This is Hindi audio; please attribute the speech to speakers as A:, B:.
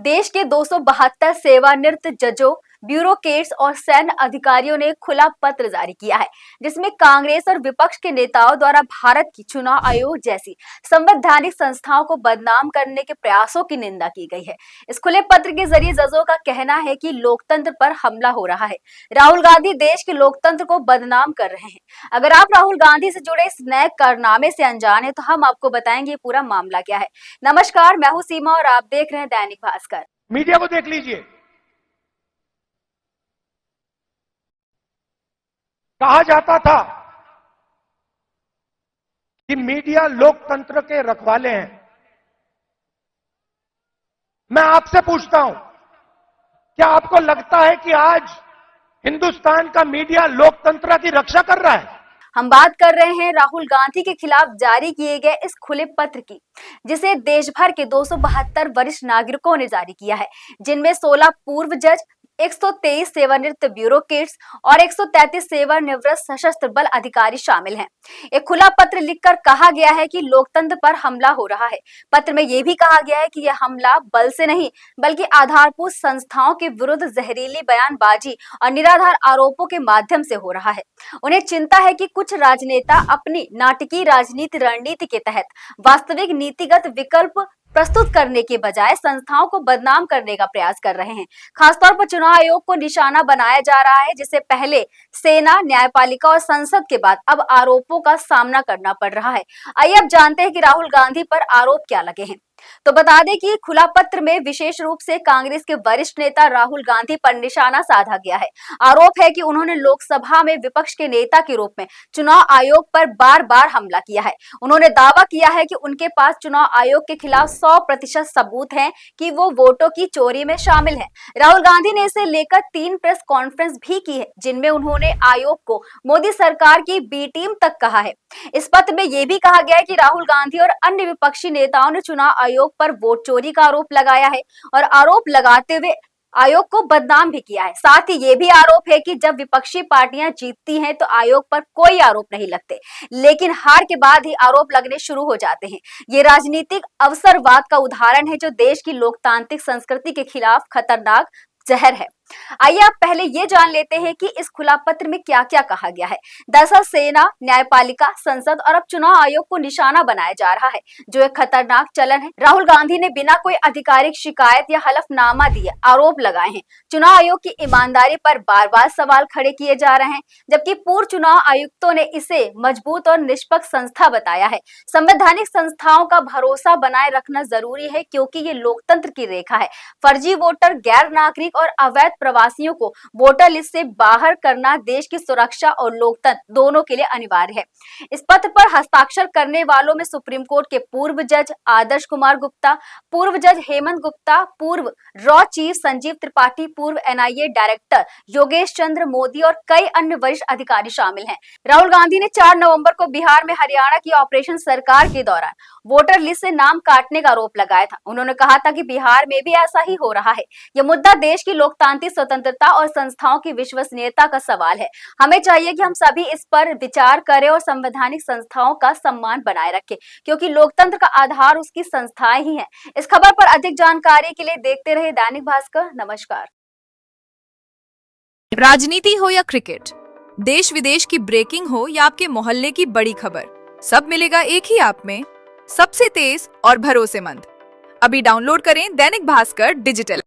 A: देश के 272 सेवानिवृत्त जजों, ब्यूरोक्रेट्स और सैन्य अधिकारियों ने खुला पत्र जारी किया है, जिसमें कांग्रेस और विपक्ष के नेताओं द्वारा भारत की चुनाव आयोग जैसी संवैधानिक संस्थाओं को बदनाम करने के प्रयासों की निंदा की गई है। इस खुले पत्र के जरिए जजों का कहना है कि लोकतंत्र पर हमला हो रहा है। राहुल गांधी देश के लोकतंत्र को बदनाम कर रहे हैं। अगर आप राहुल गांधी से जुड़े इस नए कारनामे से अनजान है, तो हम आपको बताएंगे पूरा मामला क्या है। नमस्कार, मैं हूं सीमा और आप देख रहे हैं दैनिक भास्कर।
B: मीडिया को देख लीजिए। कहा जाता था कि मीडिया लोकतंत्र के रखवाले हैं। मैं आपसे पूछता हूं, क्या आपको लगता है कि आज हिंदुस्तान का मीडिया लोकतंत्र की रक्षा कर रहा है?
A: हम बात कर रहे हैं राहुल गांधी के खिलाफ जारी किए गए इस खुले पत्र की, जिसे देश भर के 272 वरिष्ठ नागरिकों ने जारी किया है, जिनमें 16 पूर्व जज, 123 सेवानिवृत्त ब्यूरोक्रेट्स और 133 सेवानिवृत्त सशस्त्र बल अधिकारी शामिल हैं। एक खुला पत्र लिखकर कहा गया है कि लोकतंत्र पर हमला हो रहा है। पत्र में यह भी कहा गया है कि यह हमला बल से नहीं, बल्कि आधारभूत संस्थाओं के विरुद्ध जहरीली बयानबाजी और निराधार आरोपों के माध्यम से हो रहा है। उन्हें चिंता है कि कुछ राजनेता अपनी नाटकीय राजनीति रणनीति के तहत वास्तविक नीतिगत विकल्प प्रस्तुत करने के बजाय संस्थाओं को बदनाम करने का प्रयास कर रहे हैं। खासतौर पर चुनाव आयोग को निशाना बनाया जा रहा है, जिसे पहले सेना, न्यायपालिका और संसद के बाद अब आरोपों का सामना करना पड़ रहा है। आइए अब जानते हैं कि राहुल गांधी पर आरोप क्या लगे हैं। तो बता दें कि खुला पत्र में विशेष रूप से कांग्रेस के वरिष्ठ नेता राहुल गांधी पर निशाना साधा गया है। आरोप है कि उन्होंने लोकसभा में विपक्ष के नेता के रूप में चुनाव आयोग पर बार बार हमला किया है। उन्होंने दावा किया है कि उनके पास चुनाव आयोग के खिलाफ 100% सबूत हैं कि वो वोटों की चोरी में शामिल है। राहुल गांधी ने इसे लेकर 3 प्रेस कॉन्फ्रेंस भी की है, जिनमें उन्होंने आयोग को मोदी सरकार की बी टीम तक कहा है। इस पत्र में यह भी कहा गया है कि राहुल गांधी और अन्य विपक्षी नेताओं ने चुनाव आयोग पर वोट चोरी का आरोप लगाया है और आरोप लगाते हुए आयोग को बदनाम भी किया है। साथ ही ये भी आरोप है कि जब विपक्षी पार्टियां जीतती हैं तो आयोग पर कोई आरोप नहीं लगते, लेकिन हार के बाद ही आरोप लगने शुरू हो जाते हैं। ये राजनीतिक अवसरवाद का उदाहरण है, जो देश की लोकतांत्रिक संस्कृति के खिलाफ खतरनाक जहर है। आइए आप पहले ये जान लेते हैं कि इस खुला पत्र में क्या क्या कहा गया है। दरअसल सेना, न्यायपालिका, संसद और अब चुनाव आयोग को निशाना बनाया जा रहा है, जो एक खतरनाक चलन है। राहुल गांधी ने बिना कोई आधिकारिक शिकायत या हलफनामा दिए आरोप लगाए हैं। चुनाव आयोग की ईमानदारी पर बार बार सवाल खड़े किए जा रहे हैं, जबकि पूर्व चुनाव आयुक्तों ने इसे मजबूत और निष्पक्ष संस्था बताया है। संवैधानिक संस्थाओं का भरोसा बनाए रखना जरूरी है, क्योंकि ये लोकतंत्र की रेखा है। फर्जी वोटर, गैर नागरिक और अवैध प्रवासियों को वोटर लिस्ट से बाहर करना देश की सुरक्षा और लोकतंत्र दोनों के लिए अनिवार्य है। इस पत्र पर हस्ताक्षर करने वालों में सुप्रीम कोर्ट के पूर्व जज आदर्श कुमार गुप्ता, पूर्व जज हेमंत गुप्ता, पूर्व रॉ चीफ संजीव त्रिपाठी, पूर्व एनआईए डायरेक्टर योगेश चंद्र मोदी और कई अन्य वरिष्ठ अधिकारी शामिल हैं। राहुल गांधी ने 4 नवंबर को बिहार में हरियाणा की ऑपरेशन सरकार के दौरान वोटर लिस्ट से नाम काटने का आरोप लगाया था। उन्होंने कहा था कि बिहार में भी ऐसा ही हो रहा है। यह मुद्दा देश की लोकतांत्रिक स्वतंत्रता और संस्थाओं की विश्वसनीयता का सवाल है। हमें चाहिए कि हम सभी इस पर विचार करें और संवैधानिक संस्थाओं का सम्मान बनाए रखें, क्योंकि लोकतंत्र का आधार उसकी संस्थाएं ही हैं। इस खबर पर अधिक जानकारी के लिए देखते रहे दैनिक भास्कर। नमस्कार।
C: राजनीति हो या क्रिकेट, देश विदेश की ब्रेकिंग हो या आपके मोहल्ले की बड़ी खबर, सब मिलेगा एक ही ऐप में, सबसे तेज और भरोसेमंद। अभी डाउनलोड करें दैनिक भास्कर डिजिटल।